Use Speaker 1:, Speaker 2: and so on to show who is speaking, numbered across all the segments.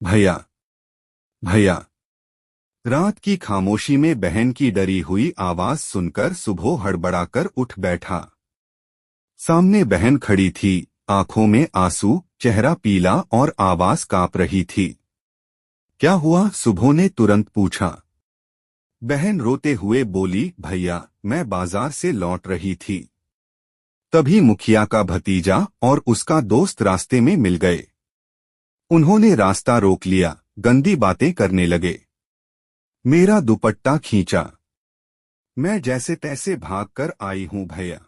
Speaker 1: भैया, भैया। रात की खामोशी में बहन की डरी हुई आवाज सुनकर सुबो हड़बड़ाकर उठ बैठा। सामने बहन खड़ी थी, आंखों में आंसू, चेहरा पीला और आवाज कांप रही थी। क्या हुआ? सुबो ने तुरंत पूछा। बहन रोते हुए बोली, भैया, मैं बाजार से लौट रही थी। तभी मुखिया का भतीजा और उसका दोस्त रास्ते में मिल गए। उन्होंने रास्ता रोक लिया, गंदी बातें करने लगे। मेरा दुपट्टा खींचा। मैं जैसे तैसे भागकर आई हूं भैया।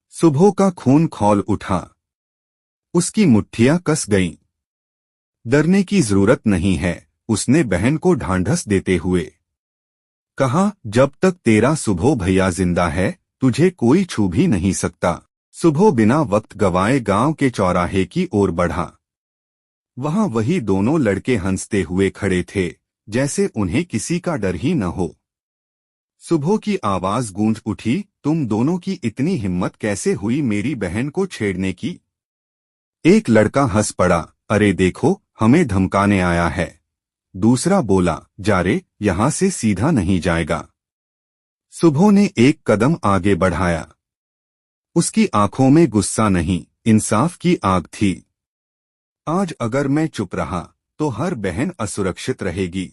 Speaker 1: सुबह का खून खौल उठा। उसकी मुट्ठियां कस गईं। डरने की जरूरत नहीं है, उसने बहन को ढांढस देते हुए कहा। जब तक तेरा सुबह भैया जिंदा है, तुझे कोई छू भी नहीं सकता। सुबह बिना वक्त गवाए गांव के चौराहे की ओर बढ़ा। वहां वही दोनों लड़के हंसते हुए खड़े थे, जैसे उन्हें किसी का डर ही न हो। सुबह की आवाज गूंज उठी, तुम दोनों की इतनी हिम्मत कैसे हुई मेरी बहन को छेड़ने की? एक लड़का हंस पड़ा, अरे देखो, हमें धमकाने आया है। दूसरा बोला, जा रे, यहां से सीधा नहीं जाएगा। सुबह ने एक कदम आगे बढ़ाया। उसकी आंखों में गुस्सा नहीं, इंसाफ की आग थी। आज अगर मैं चुप रहा तो हर बहन असुरक्षित रहेगी।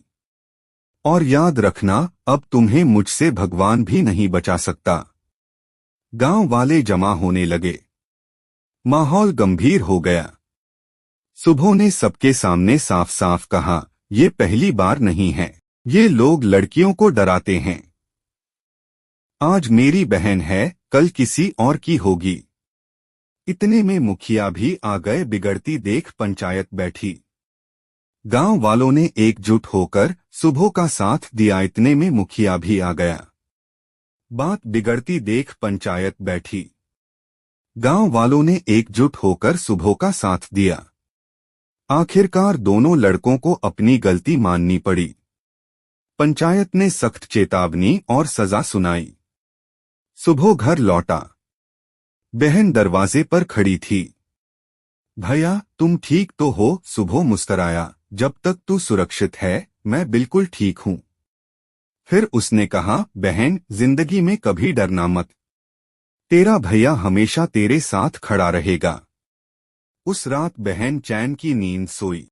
Speaker 1: और याद रखना, अब तुम्हें मुझसे भगवान भी नहीं बचा सकता। गांव वाले जमा होने लगे। माहौल गंभीर हो गया। सुबह ने सबके सामने साफ साफ कहा, ये पहली बार नहीं है। ये लोग लड़कियों को डराते हैं। आज मेरी बहन है, कल किसी और की होगी। इतने में मुखिया भी आ गए। बिगड़ती देख पंचायत बैठी। गांव वालों ने एकजुट होकर सुबह का साथ दिया। इतने में मुखिया भी आ गया। बात बिगड़ती देख पंचायत बैठी। गांव वालों ने एकजुट होकर सुबह का साथ दिया। आखिरकार दोनों लड़कों को अपनी गलती माननी पड़ी। पंचायत ने सख्त चेतावनी और सजा सुनाई। सुबह घर लौटा। बहन दरवाजे पर खड़ी थी। भैया, तुम ठीक तो हो? सुबह मुस्कराया, जब तक तू सुरक्षित है, मैं बिल्कुल ठीक हूं। फिर उसने कहा, बहन, जिंदगी में कभी डरना मत। तेरा भैया हमेशा तेरे साथ खड़ा रहेगा। उस रात बहन चैन की नींद सोई।